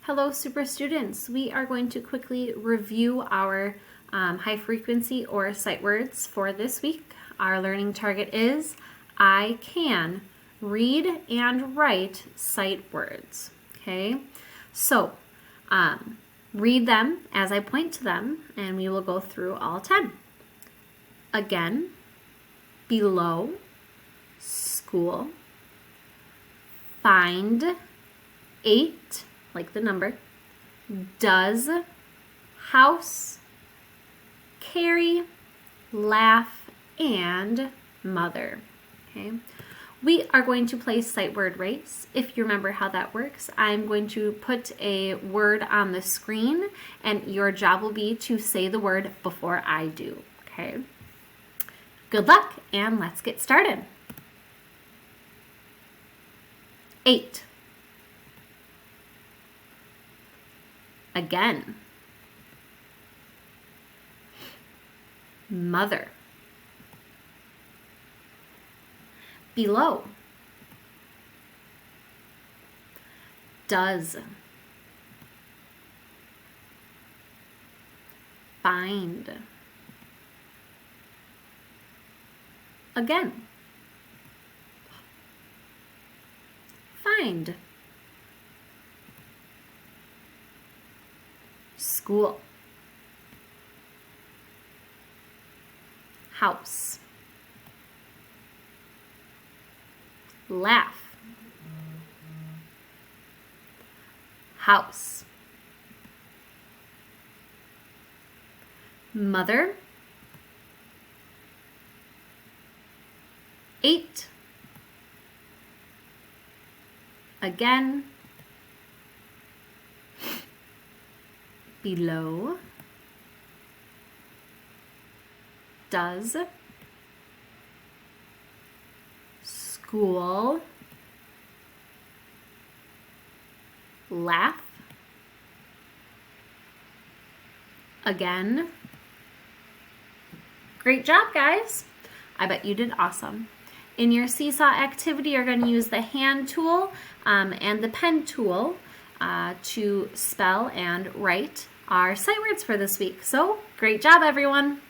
Hello, super students. We are going to quickly review our high frequency or sight words for this week. Our learning target is I can read and write sight words. Okay, so read them as I point to them, and we will go through all 10. Again, below, school, find, 8, like the number, does, house, carry, laugh, and mother. Okay. We are going to play sight word race. If you remember how that works, I'm going to put a word on the screen, and your job will be to say the word before I do. Okay. Good luck, and let's get started. 8. Again. Mother. Below. Does. Find. Again. Find. School. House. Laugh. House. Mother. 8. Again. Below. Does. School. Laugh. Again. Great job, guys. I bet you did awesome. In your seesaw activity, you're going to use the hand tool and the pen tool to spell and write our sight words for this week. So, great job, everyone.